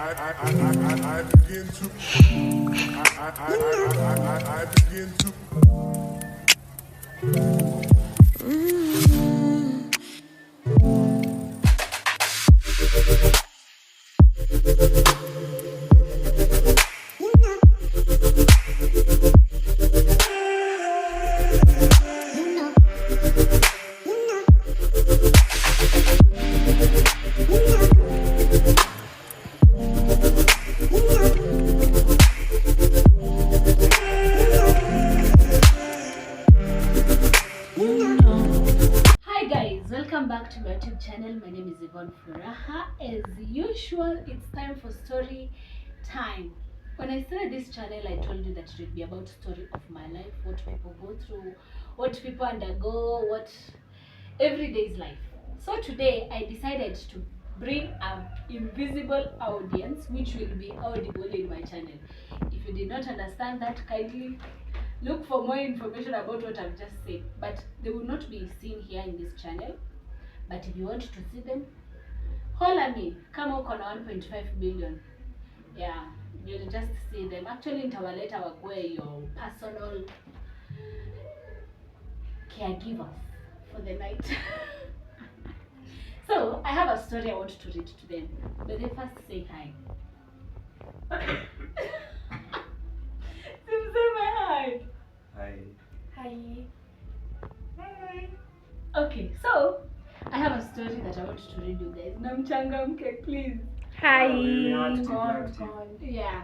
I begin to Hi guys, welcome back to my YouTube channel. My name is Yvonne Furaha. As usual, it's time for story time. When I started this channel, I told you that it would be about story of my life, what people go through, what people undergo, what everyday's life. So today I decided to bring an invisible audience which will be audible in my channel. If you did not understand that, kindly look for more information about what I've just said. But they will not be seen here in this channel. But if you want to see them, holler me. Kama uko na 1.5 billion. Yeah, you'll just see them. Actually, nitawaleta wakuwe your personal caregivers for the night. So, I have a story I want to read to them. But they first say hi. Simsema hi. Hi. Hi. Hi. Okay, so I have a story that I want to read you guys. Namchangamke, please. Hi. Yeah.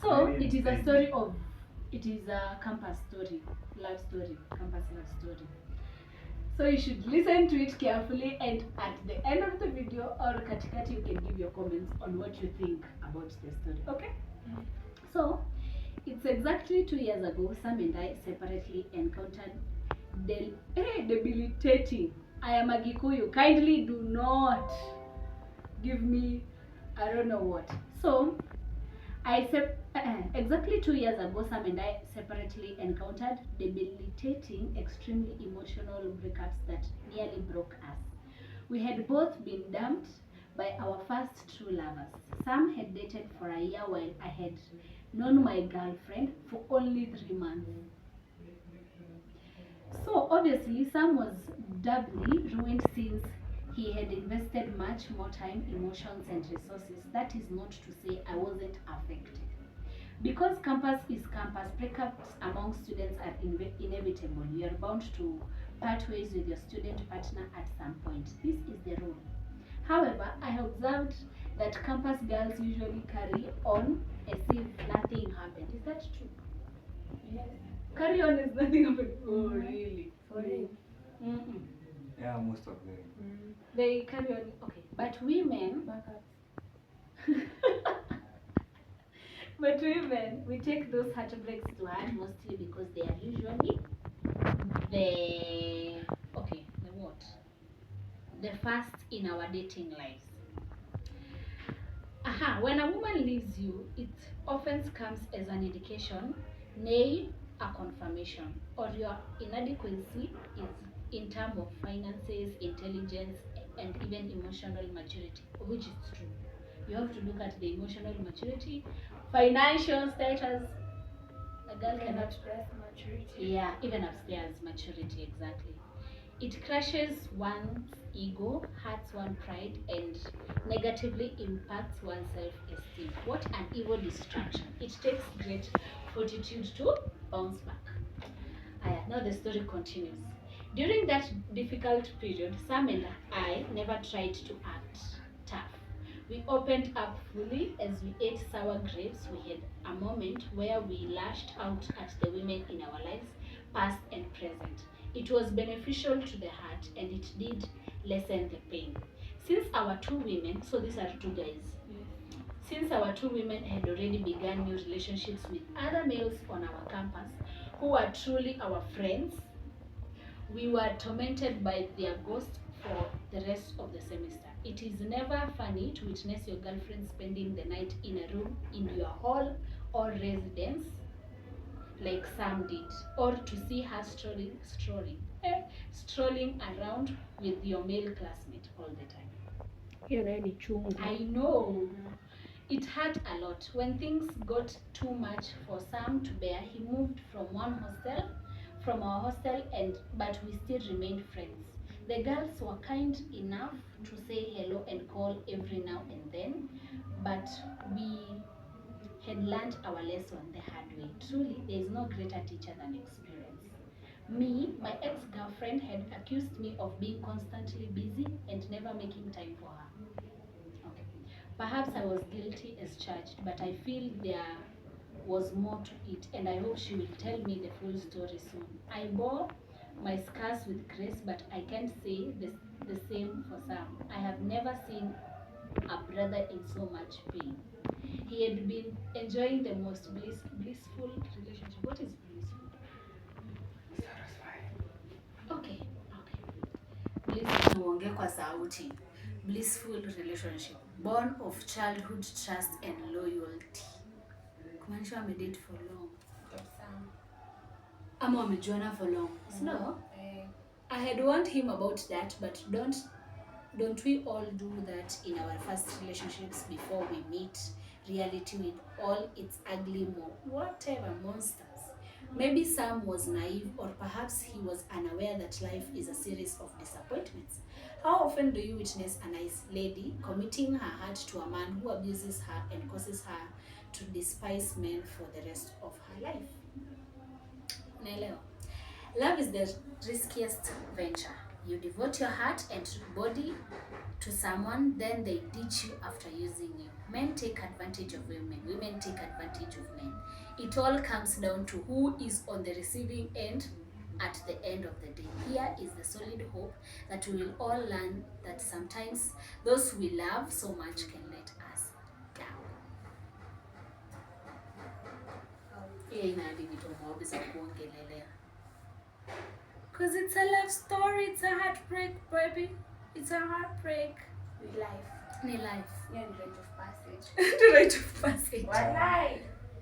So it is a story of, it is a campus story, love story, campus love story. So you should listen to it carefully, and at the end of the video or katikati you can give your comments on what you think about the story. Okay? So it's exactly 2 years ago, Sam and I separately encountered debilitating. I am a Gikuyu. Kindly do not give me, I don't know what. So exactly 2 years ago, Sam and I separately encountered debilitating, extremely emotional breakups that nearly broke us. We had both been dumped by our first true lovers. Sam had dated for a year while I had known my girlfriend for only 3 months. So obviously Sam was doubly ruined since he had invested much more time, emotions and resources. That is not to say I wasn't affected. Because campus is campus, breakups among students are inevitable. You are bound to part ways with your student partner at some point. This is the rule. However, I have observed that campus girls usually carry on as if nothing happened. Is that true? Yes. Carry on as nothing happened. Oh, really? For real. Mm-mm. Yeah, most of them. They carry on. Okay, but women. But women, we take those heartbreaks to heart mostly because they are usually the the what? The first in our dating lives. When a woman leaves you, it often comes as an indication, nay, a confirmation, or your inadequacy is in terms of finances, intelligence, and even emotional maturity, which is true. You have to look at the emotional maturity, financial status. A girl Even cannot. upstairs maturity. Yeah, even upstairs maturity, exactly. It crushes one's ego, hurts one's pride, and negatively impacts one's self-esteem. What an evil distraction. It takes great fortitude to bounce back. Now the story continues. During that difficult period, Sam and I never tried to act tough. We opened up fully as we ate sour grapes. We had a moment where we lashed out at the women in our lives, past and present. It was beneficial to the heart and it did lessen the pain. Since our two women, so these are two guys, since our two women had already begun new relationships with other males on our campus who were truly our friends, we were tormented by their ghosts for the rest of the semester. It is never funny to witness your girlfriend spending the night in a room in your hall or residence like Sam did, or to see her strolling around with your male classmate all the time. Hiyo nayo ni chungu. I know. It hurt a lot. When things got too much for Sam to bear, he moved from our hostel, but we still remained friends. The girls were kind enough to say hello and call every now and then, but we had learned our lesson the hard way. Truly, there is no greater teacher than experience. My ex-girlfriend had accused me of being constantly busy and never making time for her. Okay. Perhaps I was guilty as charged, but I feel there was more to it, and I hope she will tell me the full story soon. I bore my scars with grace, but I can't say the same for Sam. I have never seen a brother in so much pain. He had been enjoying the most blissful relationship. What is blissful? Okay, okay. Tuongee kwa sauti. Blissful relationship, born of childhood trust and loyalty. Kumaanisha wamedate for long. Ama wamejuana for long. No. I had warned him about that, but don't we all do that in our first relationships before we meet reality with all its ugly whatever monsters? Maybe Sam was naive, or perhaps he was unaware that life is a series of disappointments. How often do you witness a nice lady committing her heart to a man who abuses her and causes her to despise men for the rest of her life? Unaelewa? Love is the riskiest venture. You devote your heart and body to someone, then they ditch you after using you. Men take advantage of women take advantage of men. It all comes down to who is on the receiving end at the end of the day. Here is the solid hope that we will all learn that sometimes those we love so much can let us down. Because it's a love story, it's a heartbreak, baby. It's a heartbreak. With life. Ni life. Yeah, the rite of passage. The rite of passage. Walai.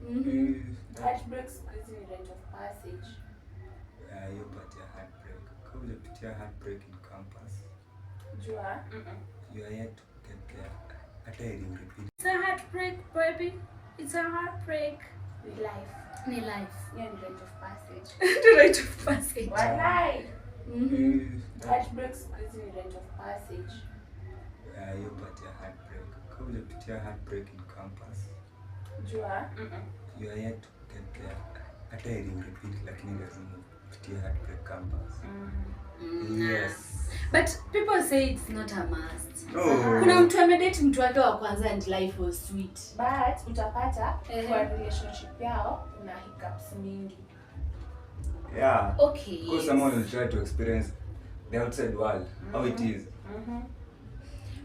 Eh, Heartbreak siku hizi ni rite of passage. hiyo part ya heartbreak. Kama hujapitia heartbreak in campus, Jua? you are yet to get there. Hata ili urepeat. It's a heartbreak, baby. It's a heartbreak. With life. Ni life. Yeah, the rite of passage. The rite of passage. Walai. Eh, Heartbreak siku hizi ni rite of passage. hiyo part ya heartbreak. Kama hujapitia heartbreak in campus, Jua? you are yet to get there. Hata ili urepeat, lakini lazima upitie heartbreak campus. Yes. But people say it's not a must. No. Kuna mtu amedate mtu wake wa kwanza and life was sweet. But utapata kwa relationship yao kuna hiccups mingi. Yeah. Okay. Because someone will try to experience the outside world, how it is.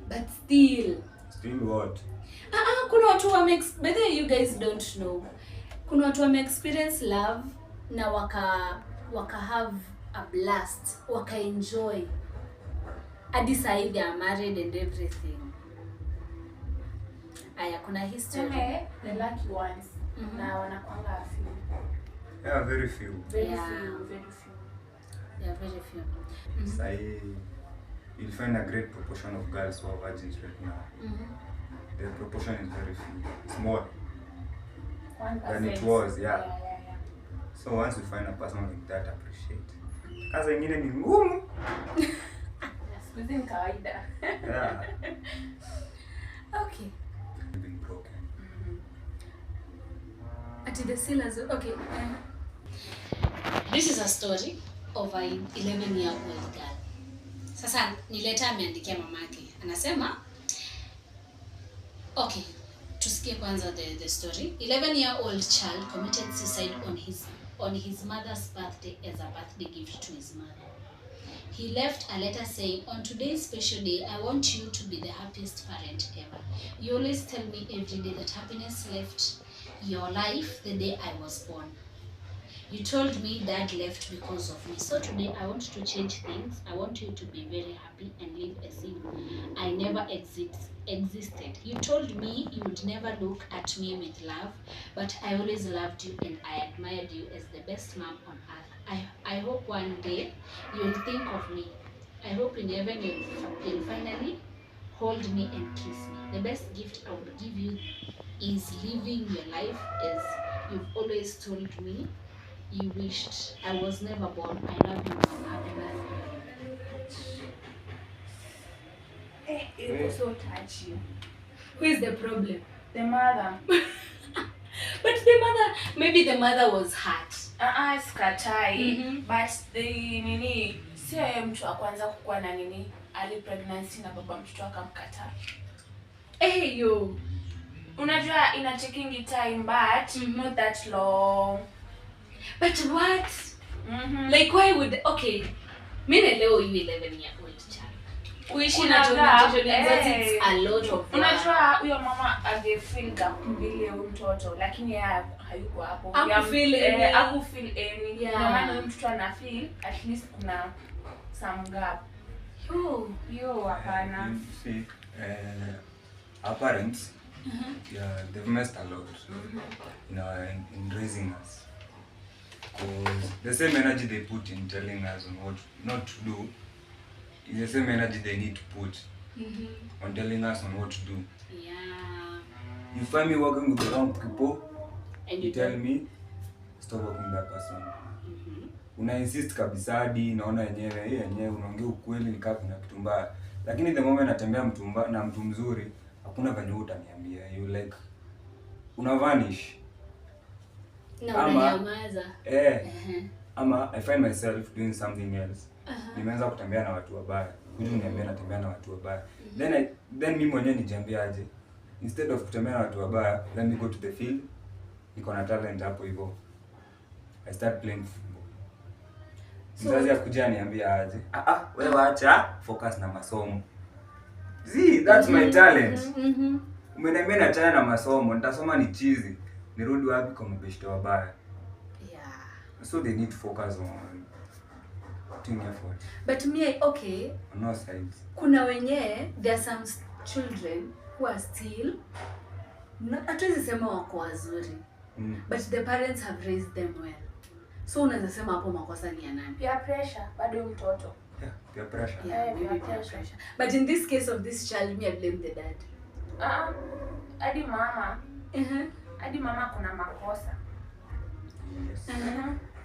But still. Still what? Kuna watu whether you guys don't know. Kuna watu experience love na waka have a blast, waka enjoy. Hadi sahi they are married and everything. Aya, kuna history. The lucky ones. Na wanakuanga few. Yeah, very few. Very Yeah. few, very few. They are very few. Say you'll find a great proportion of girls who are virgins right now. The proportion is very few. It's more 1%. than it was, yeah. Yeah. So once you find a person like that, appreciate. Kaza ingine ni ngumu. Siku hizi ni kawaida. Yeah. Okay. You've been broken. Ati the sailors, okay. This is a story of a 11-year-old girl. Sasa ni letter ameandikia mamake. Anasema, okay, tusikie kwanza the story. 11-year-old child committed suicide on his mother's birthday as a birthday gift to his mother. He left a letter saying, "On today's special day, I want you to be the happiest parent ever. You always tell me every day that happiness left your life the day I was born. You told me Dad left because of me. So today I want to change things. I want you to be very happy and live as if I never existed. You told me you would never look at me with love, but I always loved you and I admired you as the best mom on earth. I hope one day you'll think of me. I hope in heaven you'll finally hold me and kiss me. The best gift I would give you is living your life as you've always told me you wished I was never born. I love you, mom. Happy birthday. It was so touchy. Who is the problem? The mother. But the mother, maybe the mother was hurt. Skatai. But the nini, sio yeye mtu wa kwanza kukuwa na nini, early pregnancy na baba mtoto akamkataa. Yo. Unajua ina taking time but not that long. But what? Like why would, okay, mimi leo you 11-year-old child. Kuishi na it's a lot of. Unajua huyo mama angefeel gap mbili mtoto lakini yeye hayuko hapo. Akufeel any. Ndio maana huyo mtoto ana feel at least kuna some gap. Yo hapana. See, our parents, they've messed a lot, in raising us. Because the same energy they put in telling us on what not to do is the same energy they need to put on telling us on what to do. Yeah. You find me working with the wrong people, and you tell me stop working with that person. Una insist kabisa hadi naona yenyewe unaongea ukweli nikaa kuna kitu mbaya. Lakini the moment natembea na mtu mzuri, hakuna venye utaniambia. You like una vanish. Ama I find myself doing something else. Nimeanza kutembea na watu wabaya. Niambia natembea na watu wabaya. Then mimi mwenyewe nijiambia aje. Instead of kutembea na watu wabaya, let me go to the field. Niko na talent hapo hivyo. I start playing football. Mzazi akuja niambia aje. Wewe acha focus na masomo. See, that's my talent. Umeniambia nachana na masomo, nitasoma ni chizi. Nirudi wapi kwa mabeshte wabaya? Yeah. So they need to focus on putting effort. But me, okay. On all sides. Kuna wenye, there are some children who are still, hatuwezi sema wako wazuri. But the parents have raised them well. So unaweza sema hapo makosa ni ya nani? Peer pressure, bado mtoto. Yeah, peer pressure. Yeah, maybe peer pressure. But in this case of this child, me I blame the dad. Hadi mama. Hadi mama kuna makosa. Yes.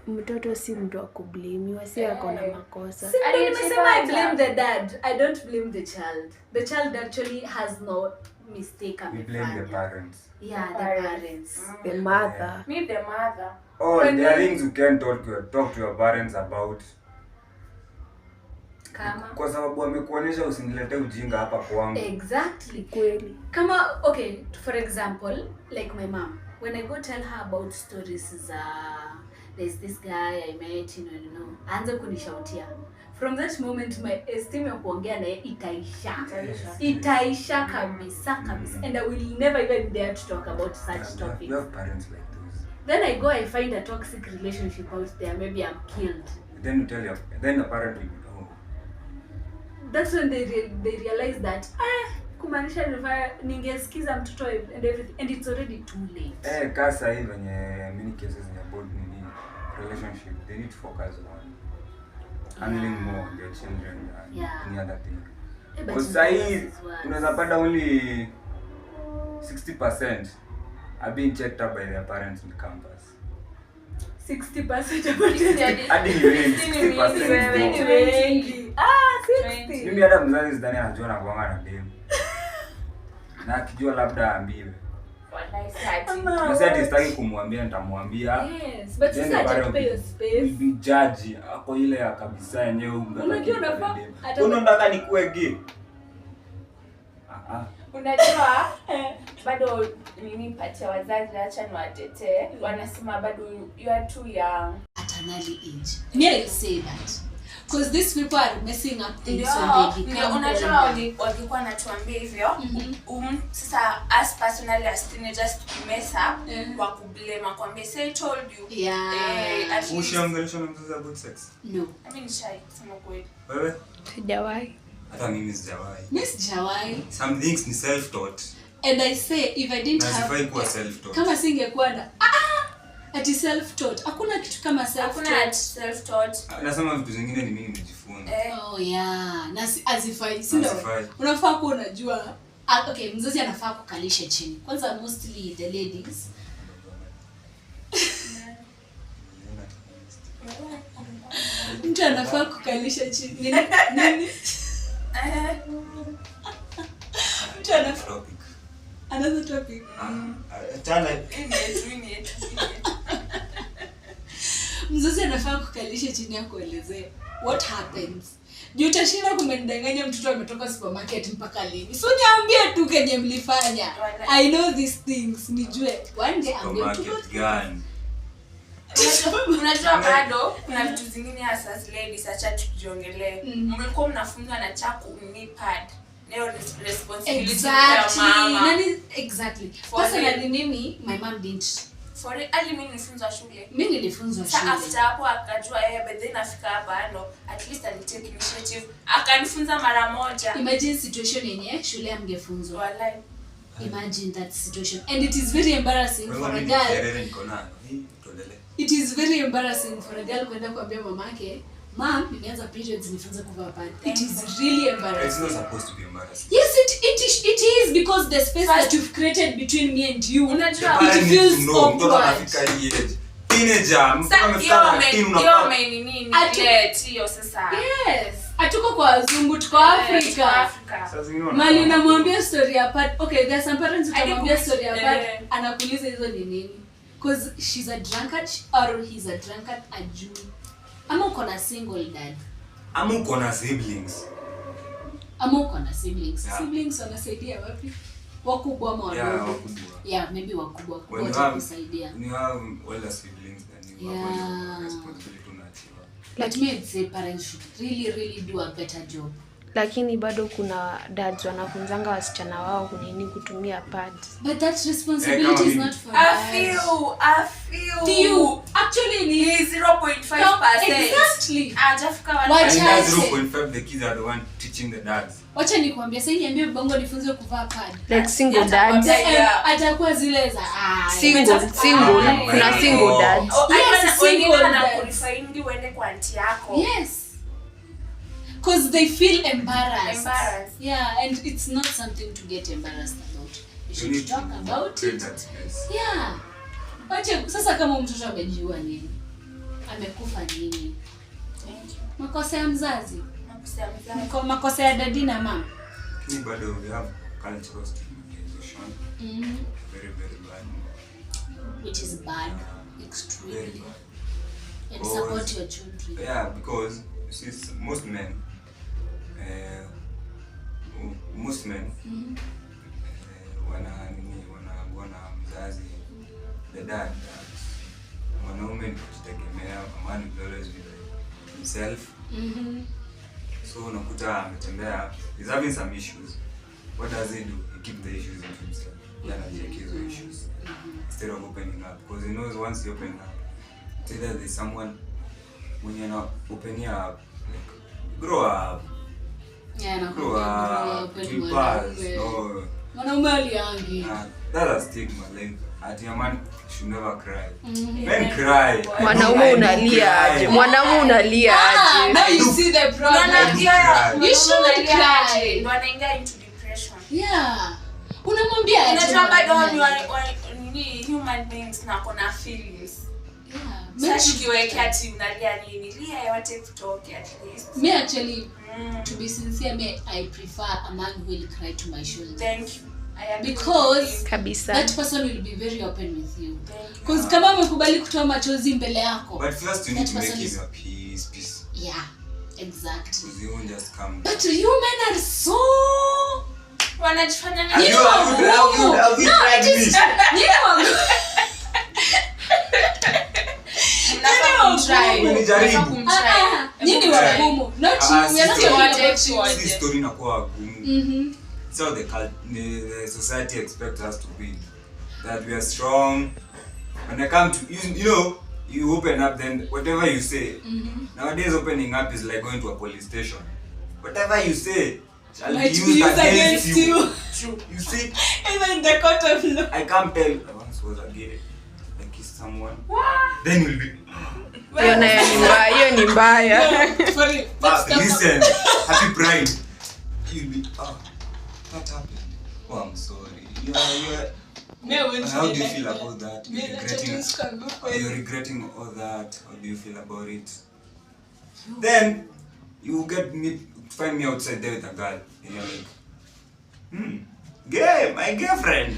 Mtoto si mtu wa kublame, si ako na makosa. Nimesema I blame the dad. I don't blame the child. The child actually has no mistake. We blame the parents. Yeah, the parents. The mother. Me the mother. Oh, there are things you can't talk to your parents about. Kama kwa sababu wamekuonyesha usiniletee ujinga hapa kwangu. Exactly. Kweli. Kama okay, for example, like my mom, when I go tell her about stories there's this guy I met, you know, anza kunishautia. From that moment my esteem ya kuongea naye itaisha kabisa. And I will never even dare to talk about such topics. You have parents like those. Then I go, I find a toxic relationship out there, maybe I'm killed. Then the parent will know. That's when they realize that kumaanisha ningesikiza mtoto and everything, and it's already too late. Kasa hivi venye many cases in about relationship, they need to focus on handling more their children than any other thing. Because sahi unaweza pata only 60% are being checked up by their parents in campus. 60% hadi ni wengi. 60%. 60. Mimi hata mzazi sidhani anajua na kuanga na demu. Na akijua labda ambiwe. Sasa sitaki kumwambia, nitamwambia. Yes, but sasa atapewa space. Be judge hapo ile ya kabisa yenyewe unajua unafaa unataka nikuwe gay. Unajua bado nini pacha wazazi acha ni watetee, wanasema bado you are too young at an early age. Me I say that because these people are messing up things when they become unajua walikuwa natuambia hivyo. Sasa as personally as teenagers mess up wa kublame kwambia say I told you. Ushaongeleshwa na mzazi about sex? No. I mean shy kusema kweli. Wewe? Sijawahi. Hata mimi sijawahi. Mimi sijawahi. Some things ni self taught. And I say if I didn't have self taught. Kama singekuwa na Ati self taught. Hakuna kitu kama self Hakuna taught. self taught. Nasema vitu zingine ni mimi nimejifunza. Oh yeah. Na azifai. Sio. Azifai. Unafaa kuwa unajua. Okay, mzazi anafaa kukalisha chini. Kwanza mostly the ladies. Mtu anafaa kukalisha chini. Nini? Mtu anafaa. Another topic. Tana. Mzazi anafaa kukalisha chini ya kuelezea what happens. Juu utashinda kumendanganya mtoto ametoka supermarket mpaka lini. So niambie tu kenye mlifanya. I know these things. Nijue one day I'm going to go gun. Unajua bado kuna vitu zingine hasa ladies acha tujiongelee. Mlikuwa mnafunzwa na chaku ni pad. Leo responsibility ya mama. Nani exactly. Personally mimi my mom didn't. For ali mimi nilifunzwa shule. Mimi nilifunzwa shule. Sasa after hapo akajua but then afika hapa no at least I take initiative. Akanifunza mara moja. Imagine situation yenye shule amgefunzwa. Wallahi. Imagine that situation. And it is very embarrassing for a girl. It is very embarrassing for a girl kwenda kuambia mamake, "Mom, nimeanza periods nifunze kuvaa pad." It is really embarrassing. It's not supposed to be embarrassing. Yes, it is because the space that you've created between me and you, Unajua it feels awkward. Teenager, hiyo sasa. Yes. Atuko kwa wazungu, tuko Afrika. Mali unamwambia story ya pad. Okay, there are some parents who tamwambia story ya pad, anakuuliza hizo ni nini? Because she's a drunkard or he's a drunkard ajui. Ama uko na single dad. Ama uko na siblings. Yeah. Siblings wanasaidia wapi? Wakubwa ama wadogo? Yeah, maybe wakubwa. Watasaidia. When you have older siblings then you have responsibility to nurture. Let me say parents should really do a better job. Lakini bado kuna dads wanafunzanga wasichana wao kunini kutumia pads. But that responsibility is not for I feel. Do you actually need 0.5%? Exactly. Ajafika And that 0.5 the kids are the one teaching the dads. Wacha nikwambia sasa niambie babangu nifunze kuvaa pad. Like single dads. Atakuwa zile za single. Kuna single dads. Wengine anakurefaindi uende kwa auntie yako. Yes. Because they feel embarrassed. Yeah, and it's not something to get embarrassed about. You should talk about it. Yeah. Wacha sasa kama mtoto amejiua nini? Amekufa nini? Makosa ya mzazi. Makosa ya dadi na mama. Ni bado we have cultural stigmatization. Very bad. Which is bad. Extremely bad. And support your children. Yeah, because see most men wana mzazi the dad mwanaume ni kujitegemea, a man will always be himself. So unakuta ametembea, he's having some issues. What does he do? He keeps the issues into himself. Anajiwekea hizo issues instead of opening up, because he knows once he open up either there's someone when you're not opening up, like, grow up. Yeah, grow up. You pass. No. Mwanaume aliangi. That's a stigma. Like, a man should never cry. Men cry. Mwanaume unalia aje? Mwanaume unalia aje? Now you see the problem. You should cry. Ndio anaingia into depression. Yeah. Unamwambia aje? Unajua bado ni human beings na kuna feelings. Yeah. Sasa ukiweka ati unalia nini? Lia yote kutoke at least. Me actually, to be sincere, I prefer a man who will cry to my shoulder. Thank you. Because kabisa, that person will be very open with you. Because kama amekubali kutoa machozi mbele yako. But first you need to make him a peace. Yeah, exactly. Because you won't just come. But you men are so wanajifanya have you tried this? Nini wagumu? Not you. We are not your this story inakuwa gumu. So the society expects us to be that we are strong. When I come to you open up, then whatever you say. Nowadays opening up is like going to a police station. Whatever you say shall be used against you. True. You see? Even in the court of law. I can't tell. I once was a gay. kiss someone, then you'll be Hiyo nayo ni mbaya. Hiyo ni mbaya. For real. Let's talk listen, happy pride. You'll be what happened? Oh, I'm sorry. How do you feel about that? You're regretting all that. How do you feel about it? Then you find me outside there with a girl, and you're like, gay, my girlfriend.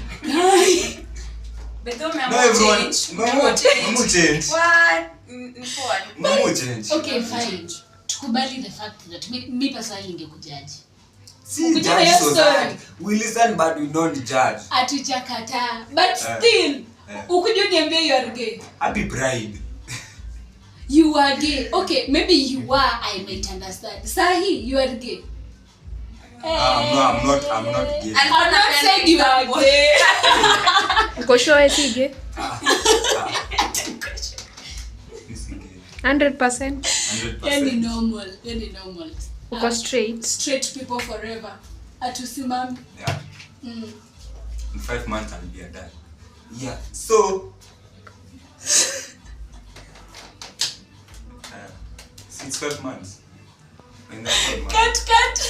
But No, everyone, no change. What? No change. Okay, fine. Tukubali the fact that me personally ningekujaji. See, Ukujua judge hiyo so story. sad. We listen but we don't judge. Atuchakataa. But still, ukujua niambie you are gay. Happy pride. You are gay. Okay, maybe you are, I might understand. Sahi, you are gay. No, I'm not gay. I'm not saying you are gay. Uko sure sige? This is gay. 100%. 100%. Yani normal. Uko straight. Straight people forever. Atusimami. Yeah. In 5 months I'll be a dad. Yeah. So it's 12 months. In that 12 months. Cut.